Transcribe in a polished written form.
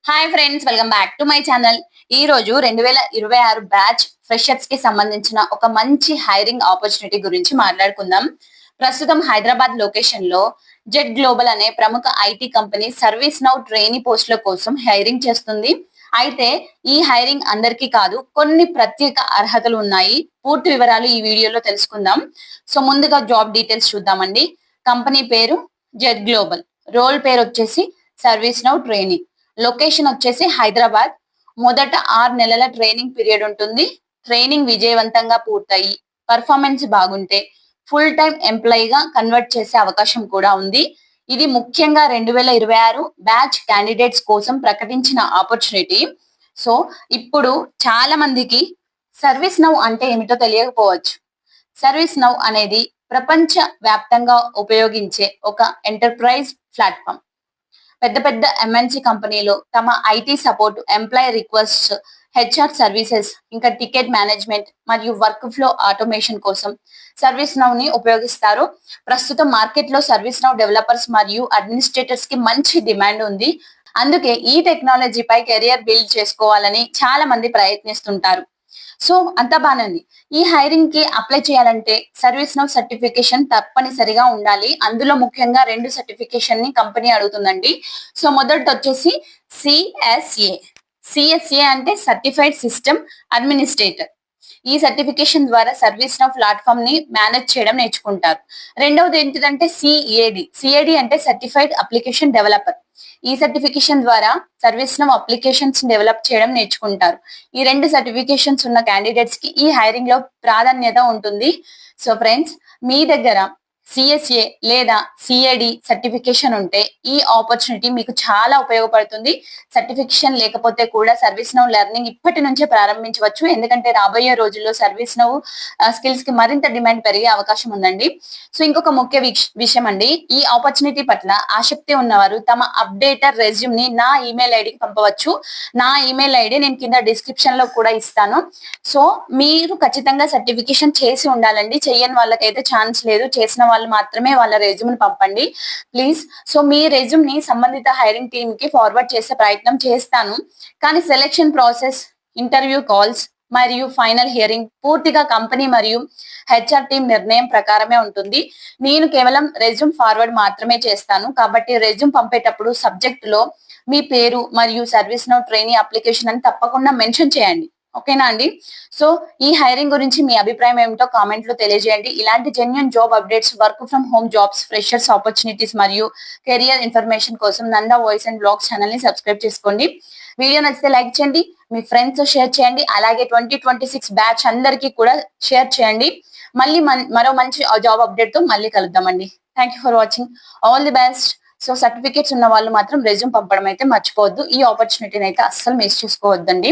Hi friends, welcome back to my channel. ఈ రోజు 2026 batch freshers కి సంబంధించిన ఒక మంచి హైరింగ్ ఆపర్చునిటీ గురించి మాట్లాడుకుందాం. ప్రస్తుతం హైదరాబాద్ లొకేషన్ లో జెట్ గ్లోబల్ అనే ప్రముఖ IT company service now trainee పోస్టుల కోసం హైరింగ్ చేస్తుంది. అయితే ఈ హైరింగ్ అందరికీ కాదు, కొన్ని ప్రత్యేక అర్హతలు ఉన్నాయి. పూర్తి వివరాలు ఈ వీడియోలో తెలుసుకుందాం. సో ముందుగా జాబ్ డీటెయిల్స్ చూద్దామండి. కంపెనీ పేరు జెట్ గ్లోబల్, రోల్ పేరు వచ్చేసి సర్వీస్ నౌ ట్రైనీ, లొకేషన్ వచ్చేసి హైదరాబాద్. మొదట 6 నెలల ట్రైనింగ్ పీరియడ్ ఉంటుంది. ట్రైనింగ్ విజయవంతంగా పూర్తయి పర్ఫార్మెన్స్ బాగుంటే ఫుల్ టైం ఎంప్లాయీగా కన్వర్ట్ చేసే అవకాశం కూడా ఉంది. ఇది ముఖ్యంగా 2026 బ్యాచ్ క్యాండిడేట్స్ కోసం ప్రకటించిన ఆపర్చునిటీ. సో ఇప్పుడు చాలా మందికి సర్వీస్ నౌ అంటే ఏమిటో తెలియకపోవచ్చు. సర్వీస్ నౌ అనేది ప్రపంచ వ్యాప్తంగా ఉపయోగించే ఒక ఎంటర్ప్రైజ్ ప్లాట్ఫామ్. పెద్ద పెద్ద ఎంఎన్సి కంపెనీలు తమ IT support, employee request, HR services, ఇంకా టికెట్ మేనేజ్మెంట్ మరియు వర్క్ ఫ్లో ఆటోమేషన్ కోసం సర్వీస్ నౌ ని ఉపయోగిస్తారు. ప్రస్తుతం మార్కెట్ లో సర్వీస్ నౌ డెవలపర్స్ మరియు అడ్మినిస్ట్రేటర్స్ కి మంచి డిమాండ్ ఉంది. అందుకే ఈ టెక్నాలజీపై కెరియర్ బిల్డ్ చేసుకోవాలని చాలా మంది ప్రయత్నిస్తుంటారు. సో అంతా బాగుంది. ఈ హైరింగ్ కి అప్లై చేయాలంటే సర్వీస్ నౌ సర్టిఫికేషన్ తప్పనిసరిగా ఉండాలి. అందులో ముఖ్యంగా 2 సర్టిఫికేషన్ ని కంపెనీ అడుగుతుందండి. సో మొదటి వచ్చేసి సిఎస్ఏ. సిఎస్ఏ అంటే సర్టిఫైడ్ సిస్టమ్ అడ్మినిస్ట్రేటర్. ఈ సర్టిఫికేషన్ ద్వారా సర్వీస్ నౌ ప్లాట్ఫామ్ ని మేనేజ్ చేయడం నేర్చుకుంటారు. రెండవది ఏంటిదంటే సిఏడి. సిఏడి అంటే సర్టిఫైడ్ అప్లికేషన్ డెవలపర్. ఈ సర్టిఫికేషన్ ద్వారా సర్వీస్ నౌ అప్లికేషన్స్ డెవలప్ చేయడం నేర్చుకుంటారు. ఈ 2 సర్టిఫికేషన్స్ ఉన్న క్యాండిడేట్స్ కి ఈ హైరింగ్ లో ప్రాధాన్యత ఉంటుంది. సో ఫ్రెండ్స్, మీ దగ్గర సిఎస్ఏ లేదా సిఏడి సర్టిఫికేషన్ ఉంటే ఈ ఆపర్చునిటీ మీకు చాలా ఉపయోగపడుతుంది. సర్టిఫికేషన్ లేకపోతే కూడా సర్వీస్ నౌ లెర్నింగ్ ఇప్పటి నుంచే ప్రారంభించవచ్చు. ఎందుకంటే రాబోయే రోజుల్లో సర్వీస్ నౌ స్కిల్స్ కి మరింత డిమాండ్ పెరిగే అవకాశం ఉందండి. సో ఇంకొక ముఖ్య విషయం అండి, ఈ ఆపర్చునిటీ పట్ల ఆసక్తి ఉన్నవారు తమ అప్డేటర్ రెజ్యూమ్ ని నా ఈమెయిల్ ఐడికి పంపవచ్చు. నా ఈమెయిల్ ఐడి నేను కింద డిస్క్రిప్షన్ లో కూడా ఇస్తాను. సో మీరు ఖచ్చితంగా సర్టిఫికేషన్ చేసి ఉండాలండి. చెయ్యని వాళ్ళకైతే ఛాన్స్ లేదు. చేసిన వాళ్ళు మాత్రమే వాళ్ళ రెజ్యూమ్ ని పంపండి ప్లీజ్. సో మీ రెజ్యూమ్ ని సంబంధిత హైరింగ్ టీమ్ కి ఫార్వర్డ్ చేసే ప్రయత్నం చేస్తాను. కానీ సెలెక్షన్ ప్రాసెస్, ఇంటర్వ్యూ కాల్స్ మరియు ఫైనల్ హియరింగ్ పూర్తిగా కంపెనీ మరియు హెచ్ఆర్ టీమ్ నిర్ణయం ప్రకారమే ఉంటుంది. నేను కేవలం రెజ్యూమ్ ఫార్వర్డ్ మాత్రమే చేస్తాను. కాబట్టి రెజ్యూమ్ పంపేటప్పుడు సబ్జెక్ట్ లో మీ పేరు మరియు సర్వీస్ నౌ ట్రైనీ అప్లికేషన్ అని తప్పకుండా మెన్షన్ చేయండి. ఓకేనా అండి? సో ఈ హైరింగ్ గురించి మీ అభిప్రాయం ఏమిటో కామెంట్ లో తెలియజేయండి. ఇలాంటి genuine job updates, work from home jobs, freshers opportunities మరియు కెరియర్ ఇన్ఫర్మేషన్ కోసం Nanda voice and blogs channel ని సబ్స్క్రైబ్ చేసుకోండి. వీడియో నచ్చితే లైక్ చేయండి, మీ ఫ్రెండ్స్ తో షేర్ చేయండి. అలాగే 2026 బ్యాచ్ అందరికీ కూడా షేర్ చేయండి. మళ్ళీ మరో మంచి జాబ్ అప్డేట్ తో మళ్ళీ కలుద్దామండి. Thank you for watching. All the best. So certificates ఉన్న వాళ్ళు మాత్రం రెజ్యూమ్ పంపడం అయితే మర్చిపోవద్దు. ఈ ఆపర్చునిటీని అయితే అస్సలు మిస్ చేసుకోవద్దండి.